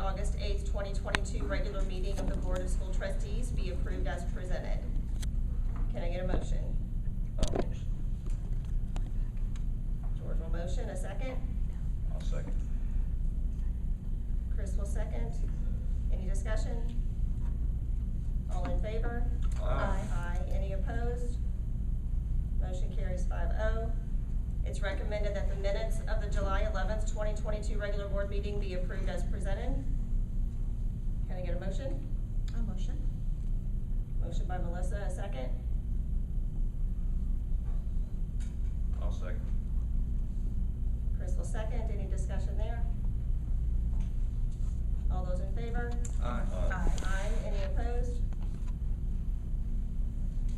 August 8th, 2022 regular meeting of the Board of School Trustees be approved as presented. Can I get a motion? Motion. George will motion, a second. I'll second. Chris will second. Any discussion? All in favor? Aye. Aye. Any opposed? Motion carries 5-0. It's recommended that the minutes of the July 11th, 2022 regular board meeting be approved as presented. Can I get a motion? A motion. Motion by Melissa, a second. I'll second. Chris will second. Any discussion there? All those in favor? Aye. Aye. Any opposed?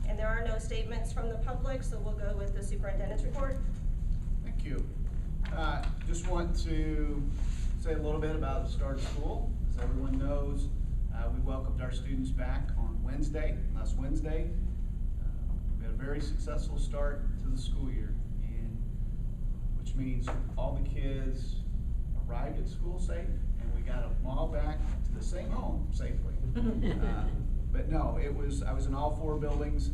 And there are no statements from the public, so we'll go with the superintendent's report. Thank you. Just want to say a little bit about the start of school. As everyone knows, we welcomed our students back on last Wednesday. We had a very successful start to the school year, which means all the kids arrived at school safe, and we got them all back to the same home safely. But no, I was in all 4 buildings.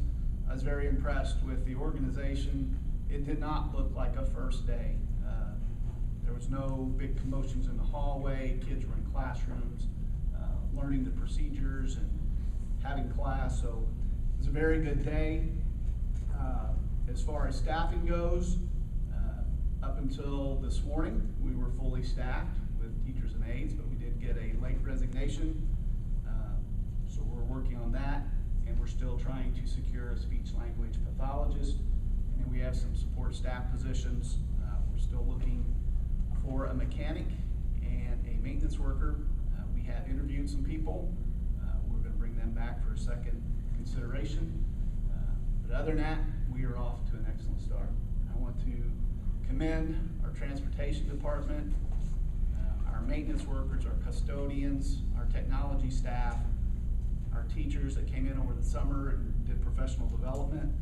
I was very impressed with the organization. It did not look like a first day. There was no big commotions in the hallway. Kids were in classrooms, learning the procedures and having class. So it was a very good day. As far as staffing goes, up until this morning, we were fully staffed with teachers and aides, but we did get a late resignation. So we're working on that, and we're still trying to secure a speech-language pathologist. And then we have some support staff positions. We're still looking for a mechanic and a maintenance worker. We have interviewed some people. We're going to bring them back for a second consideration. But other than that, we are off to an excellent start. I want to commend our transportation department, our maintenance workers, our custodians, our technology staff, our teachers that came in over the summer and did professional development.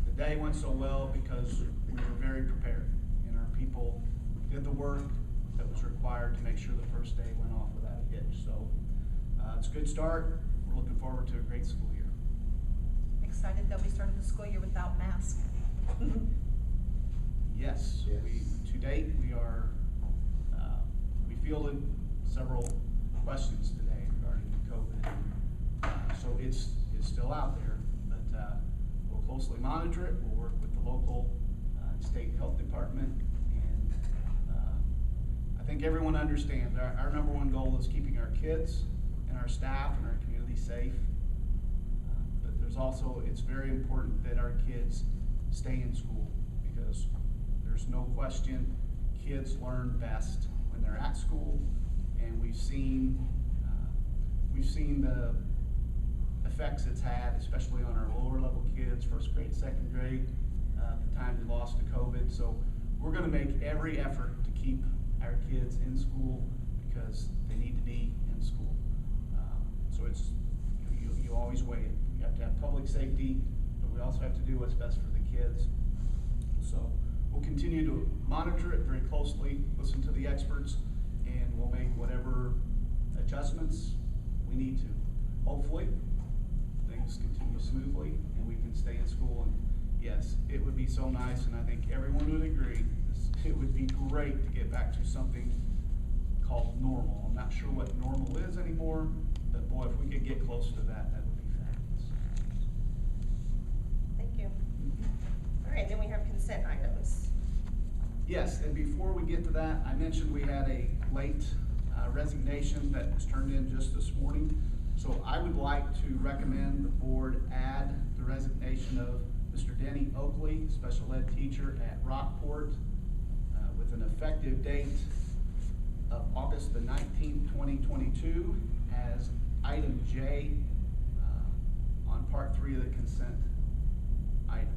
The day went so well because we were very prepared, and our people did the work that was required to make sure the first day went off without a hitch. So it's a good start. We're looking forward to a great school year. Excited that we started the school year without masks. Yes, to date we are. We fielded several questions today regarding COVID, so it's still out there, but we'll closely monitor it. We'll work with the local state health department, and I think everyone understands our number one goal is keeping our kids and our staff and our community safe. But there's also, it's very important that our kids stay in school, because there's no question kids learn best when they're at school, and we've seen the effects it's had, especially on our lower level kids, first grade, second grade, the time we lost to COVID. So we're going to make every effort to keep our kids in school because they need to be in school. So it's, you always weigh it. You have to have public safety, but we also have to do what's best for the kids. So we'll continue to monitor it very closely, listen to the experts, and we'll make whatever adjustments we need to. Hopefully, things continue smoothly and we can stay in school. And yes, it would be so nice, and I think everyone would agree, it would be great to get back to something called normal. I'm not sure what normal is anymore, but boy, if we could get close to that, that would be fabulous. Thank you. All right, then we have consent items. Yes, and before we get to that, I mentioned we had a late resignation that was turned in just this morning. So I would like to recommend the board add the resignation of Mr. Denny Oakley, special ed teacher at Rockport, with an effective date of August the 19th, 2022, as item J on part 3 of the consent item.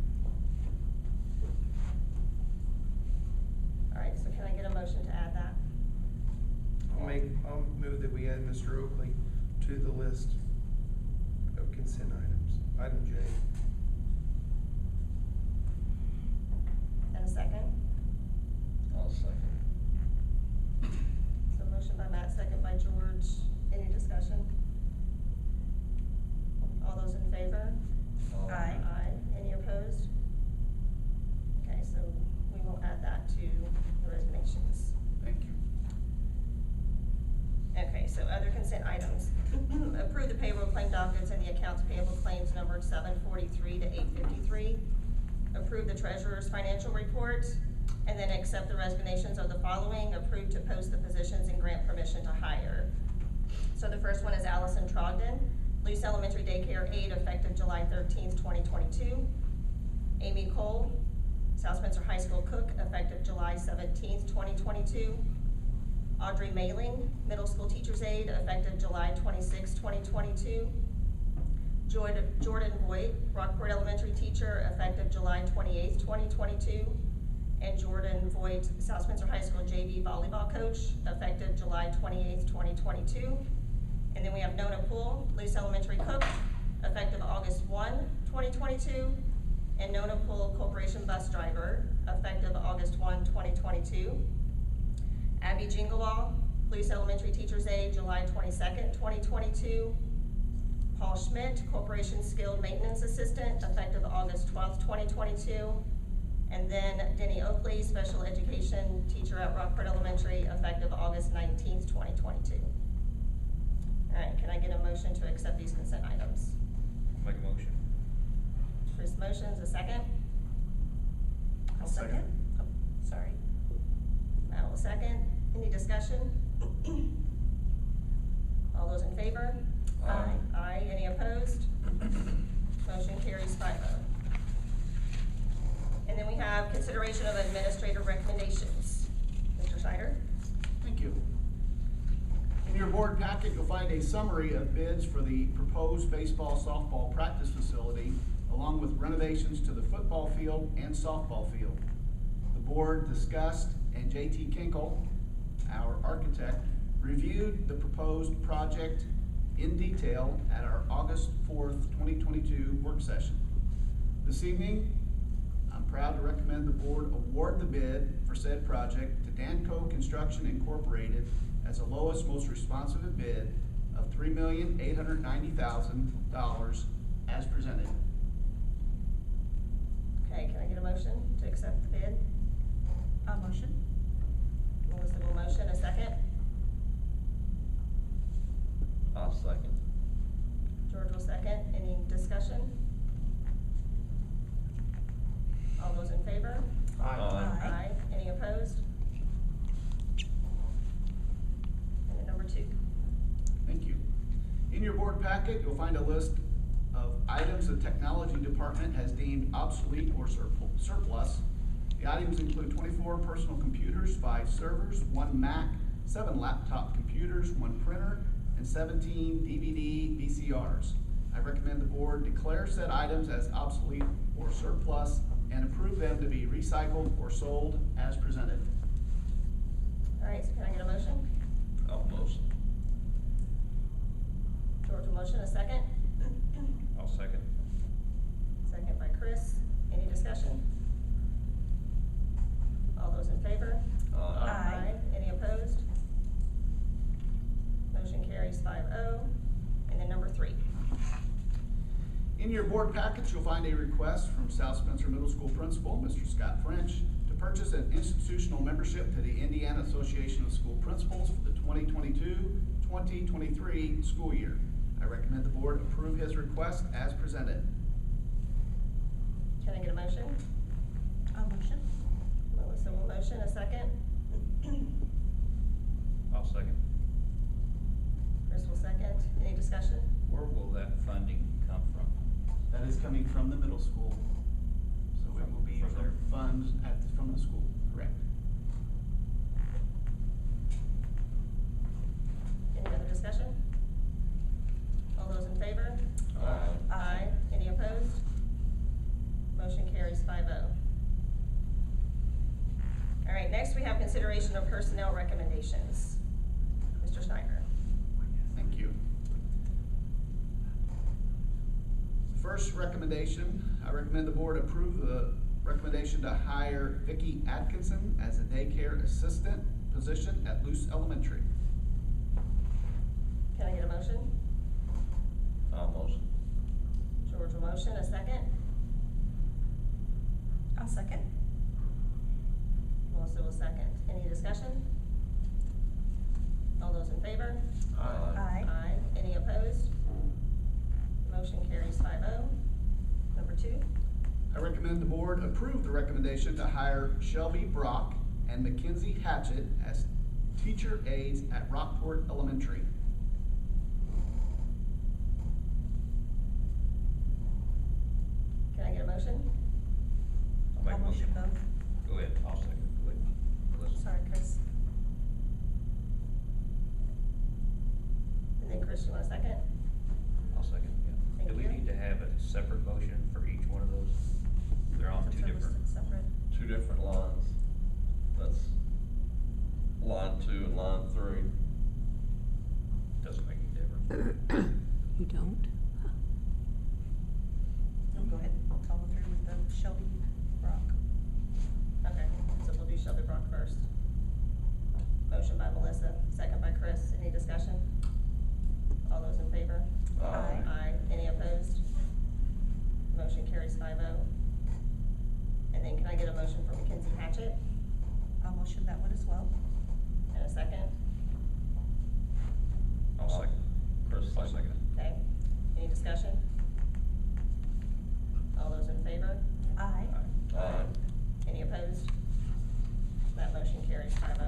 All right, so can I get a motion to add that? I'll move that we add Mr. Oakley to the list of consent items. Item J. And a second? I'll second. So so other consent items. Approve the payroll claim dockets and the accounts payable claims numbered 743 to 853. Approve the treasurer's financial report, and then accept the resignations of the following. Approve to post the positions and grant permission to hire. So the first one is Allison Trogdon, Luce Elementary Daycare aide, effective July 13th, 2022. Amy Cole, South Spencer High School cook, effective July 17th, 2022. Audrey Mailing, middle school teacher's aide, effective July 26th, 2022. Jordan Voigt, Rockport Elementary teacher, effective July 28th, 2022. And Jordan Voigt, South Spencer High School JV volleyball coach, effective July 28th, 2022. And then we have Nona Poole, Luce Elementary cook, effective August 1, 2022. And Nona Poole, Corporation bus driver, effective August 1, 2022. Abby Jinglewall, Luce Elementary teacher's aide, July 22nd, 2022. Paul Schmidt, Corporation skilled maintenance assistant, effective August 12th, 2022. And then Denny Oakley, special education teacher at Rockport Elementary, effective August 19th, 2022. All right, can I get a motion to accept these consent items? Make a motion. Chris motions, a second? I'll second. Oh, sorry. Matt will second. Any discussion? All those in favor? Aye. Aye. Any opposed? Motion carries 5-0. And then we have consideration of administrative recommendations. Mr. Schneider? Thank you. In your board packet, you'll find a summary of bids for the proposed baseball, softball practice facility, along with renovations to the football field and softball field. The board discussed, and J.T. Kinkle, our architect, reviewed the proposed project in detail at our August 4th, 2022 work session. This evening, I'm proud to recommend the board award the bid for said project to Danco Construction Incorporated as the lowest, most responsive bid of $3,890,000 as presented. Okay, can I get a motion to accept the bid? Motion. Melissa will motion, a second. I'll second. George will second. Any discussion? All those in favor? Aye. Any opposed? And then number 2. Thank you. In your board packet, you'll find a list of items the technology department has deemed obsolete or surplus. The items include 24 personal computers, 5 servers, 1 Mac, 7 laptop computers, 1 printer, and 17 DVD VCRs. I recommend the board declare said items as obsolete or surplus and approve them to be recycled or sold as presented. All right, so can I get a motion? I'll motion. George will motion, a second. I'll second. Second by Chris. Any discussion? All those in favor? Aye. Any opposed? Motion carries 5-0. And then number 3. In your board package, you'll find a request from South Spencer Middle School Principal, Mr. Scott French, to purchase an institutional membership to the Indiana Association of School Principals for the 2022-2023 school year. I recommend the board approve his request as presented. Can I get a motion? Motion. Melissa will motion, a second. I'll second. Chris will second. Any discussion? Where will that funding come from? That is coming from the middle school, so it will be From from there. funds from the school, correct? Any other discussion? All those in favor? Aye. Any opposed? Motion carries 5-0. All right, next we have consideration of personnel recommendations. Mr. Schneider. Thank you. First recommendation, I recommend the board approve the recommendation to hire Vicki Atkinson as a daycare assistant position at Luce Elementary. Can I get a motion? I'll motion. George will motion, a second. I'll second. Melissa will second. Any discussion? All those in favor? Aye. approve the recommendation to hire Shelby Brock and Mackenzie Hatchett as teacher aides at Rockport Elementary. Can I get a motion? I'll make a I'll motion motion. both. Go ahead, I'll second. Go ahead. Melissa. Sorry, Chris. And then Chris, you want a second? I'll second, yeah. Thank Do we you. need to have a separate motion for each one of those? They're on Since two they're different. listed separate. Two different lines. That's line 2 and line 3. Doesn't make any difference. You don't? No, go ahead. I'll go through with the Shelby Brock. Okay, so we'll do Shelby Brock first. Motion by Melissa, second by Chris. Any discussion? All those in favor? Aye. Aye. Any opposed? Motion carries 5-0. And then can I get a motion for Mackenzie Hatchett? I'll motion that one as well. And a second? I'll second. Chris, I'll second it. Okay. Any discussion? All those in favor? Aye. Aye. Any opposed? That motion carries 5-0.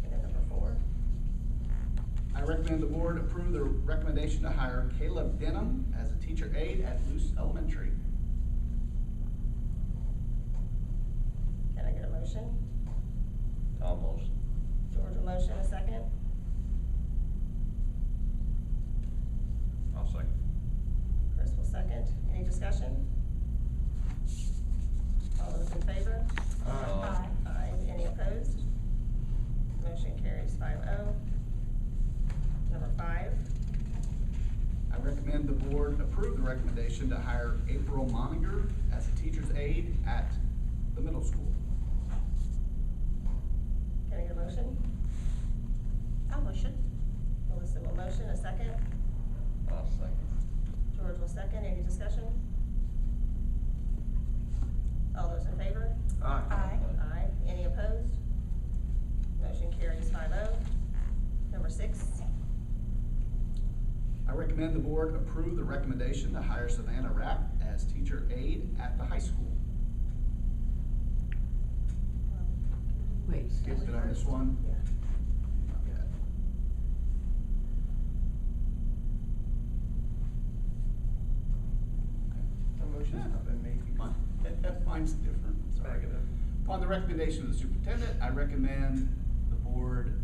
And then number 4. I recommend the board approve the recommendation to hire Caleb Denham as a teacher aide at Luce Elementary. Can I get a motion? I'll motion. George will motion, a second. I'll second. Chris will second. Any discussion? All those in favor? Aye. Aye. Any opposed? Motion carries 5-0. Number 5. I recommend the board approve the recommendation to hire April Moniger as a teacher's aide at the middle school. Can I get a motion? I'll motion. Melissa will motion, a second. I'll second. George will second. Any discussion? All those in favor? Aye. Aye. Aye. Any opposed? Motion carries 5-0. Number 6. I recommend the board approve the recommendation to hire Savannah Rapp as teacher aide at the high school. Wait. Did I miss one? Yeah. Okay. The motion's not been made. You Mine- Mine's different, can sorry. back it up. Upon the recommendation of the superintendent, I recommend the board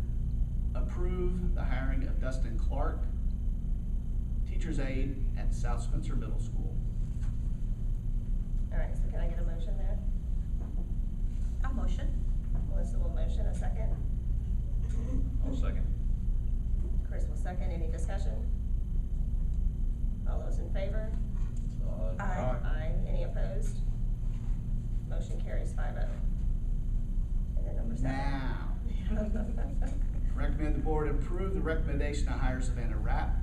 approve the hiring of Dustin Clark, teacher's aide at South Spencer Middle School. All right, so can I get a motion there? I'll motion. Melissa will motion, a second. I'll second. Chris will second. Any discussion? All those in favor? Aye. Aye. Aye. Any opposed? Motion carries 5-0. And then number 7. Now, recommend the board approve the recommendation to hire Savannah Rapp,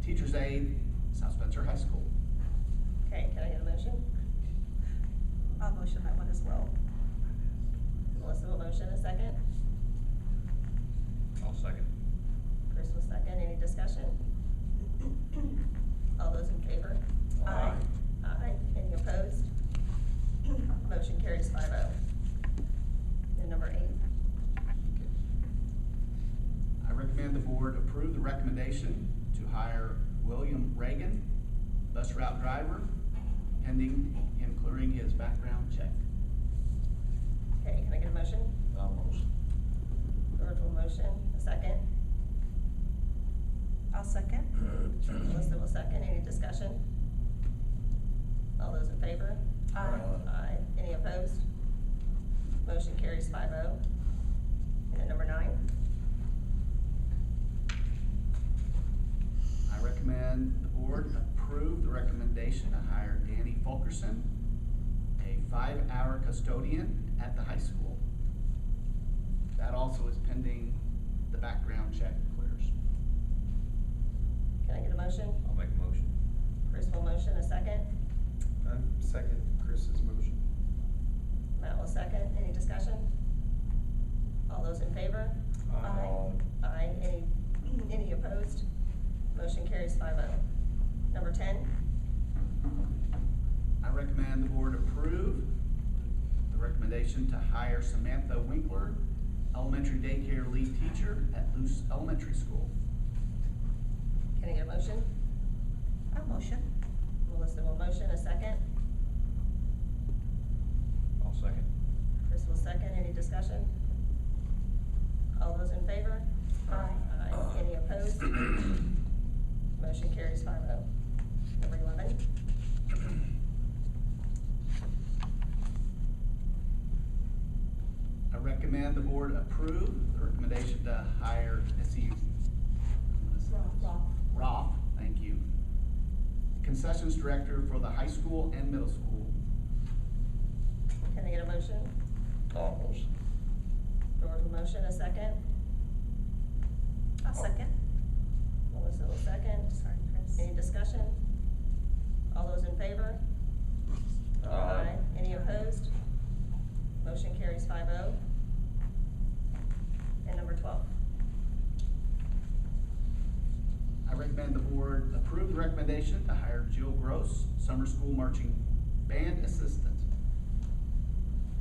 teacher's aide, South Spencer High School. Okay, can I get a motion? I'll motion that one as well. Melissa will motion, a second. I'll second. Chris will second. Any discussion? All those in favor? Aye. Aye. Any opposed? Motion carries 5-0. Then number 8. I recommend the board approve the recommendation to hire William Reagan, bus route driver, pending him clearing his background check. Okay, can I get a motion? I'll motion. George will motion, a second. I'll second. Melissa will second. Any discussion? All those in favor? Aye. Aye. Any opposed? Motion carries 5-0. And then number 9. I recommend the board approve the recommendation to hire Danny Fulkerson, a 5-hour custodian at the high school. That also is pending the background check clears. Can I get a motion? I'll make a motion. Chris will motion, a second. I second Chris's motion. Matt will second. Any discussion? All those in favor? Aye. Aye. Any opposed? Motion carries 5-0. Number 10. I recommend the board approve the recommendation to hire Samantha Winkler, elementary daycare lead teacher at Luce Elementary School. Can I get a motion? I'll motion. Melissa will motion, a second. I'll second. Chris will second. Any discussion? All those in favor? Aye. Any opposed? Motion carries 5-0. Number 11. I recommend the board approve the recommendation to hire Roth, thank you, concessions director for the high school and middle school. Can I get a motion? Almost. George will motion, a second. I'll second. Melissa will second. Sorry, Chris. Any discussion? All those in favor? Aye. Any opposed? Motion carries 5-0. And number 12. I recommend the board approve the recommendation to hire Jill Gross, summer school marching band assistant.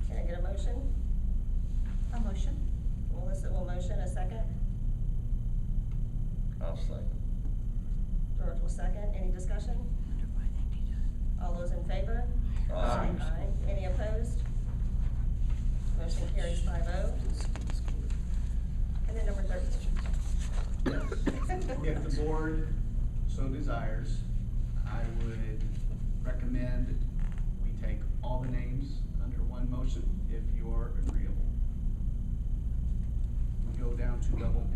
Can I get a motion? I'll motion. Melissa will motion, a second. I'll second. George will second. Any discussion? All those in favor? Aye. Any opposed? Motion carries 5-0. And then number 13. If the board so desires, I would recommend we take all the names under one motion if you're agreeable. We go down to double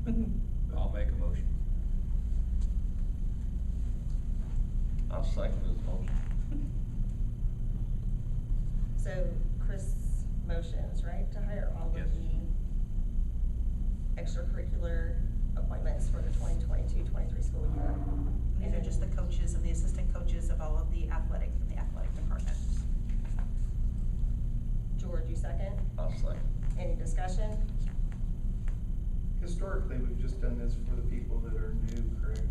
M. I'll make a motion. I'll second his motion. So Chris motions, right, to hire all of Yes. the extracurricular appointments for the 2022-23 school year. These are just the coaches and the assistant coaches of all of the athletic from the athletic department. George, you second? I'll second. Any discussion? Historically, we've just done this for the people that are new, correct?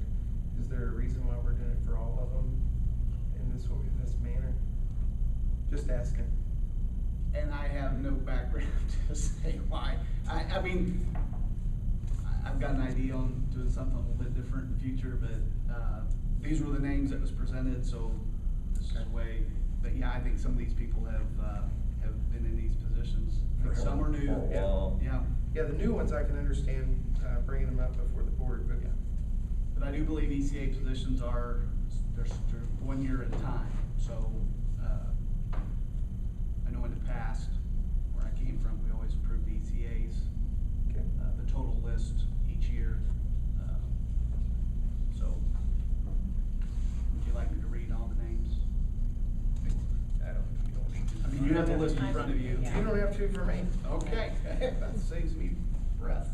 Is there a reason why we're doing it for all of them in this manner? Just asking. And I have no background to say why. I mean, I've got an idea on doing something a little bit different in the future, but, these were the names that was presented, so this is the way. But yeah, I think some of these people have been in these positions. Some are new. For a while. Yeah. Yeah, the new ones I can understand, bringing them up before the board, but Yeah. But I do believe ECA positions they're 1 year at a time, so, I know in the past, where I came from, we always approved the ECAs, okay. the total list each year. So, would you like me to read all the names? You don't need to. I mean, you have the list in front of you. Yeah. You don't have to for me. Okay, that saves me breath.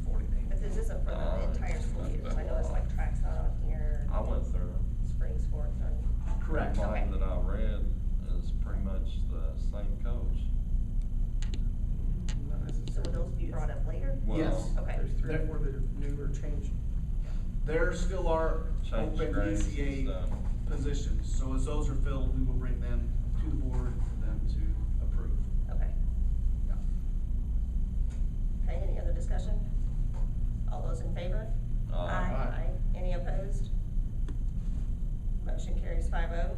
40 names. But this isn't for the entire school year, so I know it's like tracks not on here. I went through it. Spring sports on. Correct. The Okay. one that I read is pretty much the same coach. Not So necessarily. will those be brought up later? Yes. Well, Okay. There's 3 or 4 that are new or changed. There still are Change open grades and ECA stuff. positions, so as those are filled, we will bring them to the board for them to approve. Okay. Yeah. Okay, any other discussion? All those in favor? Aye. Any opposed? Motion carries 5-0.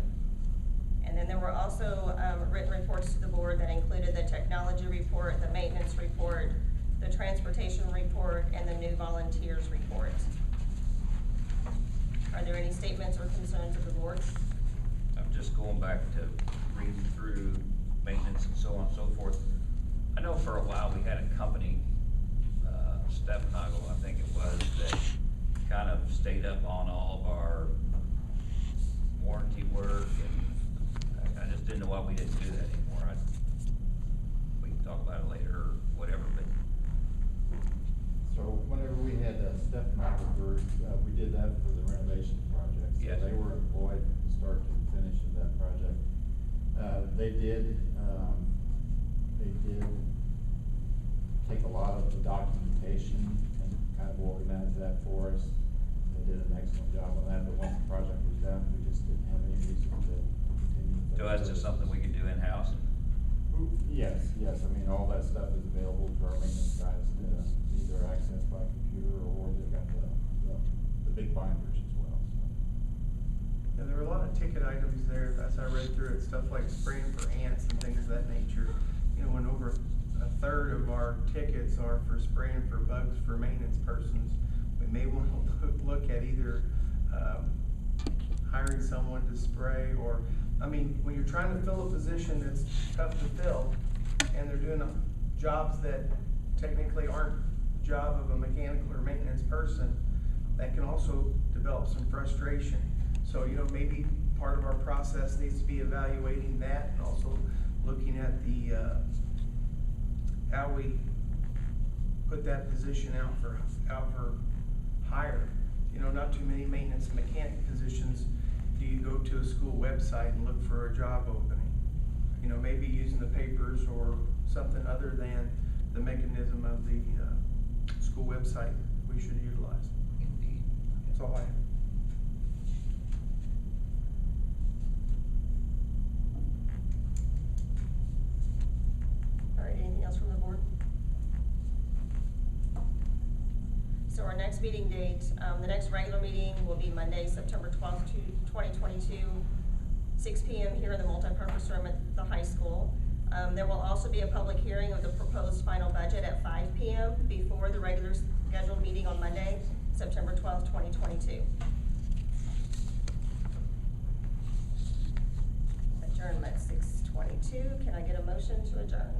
And then there were also written reports to the board that included the technology report, the maintenance report, the transportation report, and the new volunteers report. Are there any statements or concerns of the board? I'm just going back to reading through maintenance and so on and so forth. I know for a while we had a company, Stepnagel, I think it was, that kind of stayed up on all of our warranty work, and I just didn't know why we didn't do that anymore. We can talk about it later or whatever, but So whenever we had Steph Michelberg, we did that for the renovation project. Yes. So they were employed from start to finish of that project. They did take a lot of the documentation and kind of organize that for us. they did an excellent job on that, but once the project was done, we just didn't have any reason to continue. with So that's those just something we can do in-house? Yes, I mean, all that stuff is available to our maintenance guys to either access by computer or they got the big binders as well, so. Yeah, there were a lot of ticket items there, as I read through it, stuff like spraying for ants and things of that nature. You know, when over a third of our tickets are for spraying for bugs for maintenance persons, we may want to look at either, hiring someone to spray or, I mean, when you're trying to fill a position that's tough to fill and they're doing jobs that technically aren't the job of a mechanical or maintenance person, that can also develop some frustration. So, you know, maybe part of our process needs to be evaluating that and also looking at the, how we put that position out for hire. You know, not too many maintenance and mechanic positions do you go to a school website and look for a job opening. You know, maybe using the papers or something other than the mechanism of the, school website we should utilize. Indeed. That's all I have. All right, anything else from the board? So our next meeting date, the next regular meeting will be Monday, September 12th, 2022, 6 p.m. here in the multipurpose room at the high school. There will also be a public hearing of the proposed final budget at 5 p.m. before the regular scheduled meeting on Monday, September 12th, 2022. Adjournment 6:22. Can I get a motion to adjourn?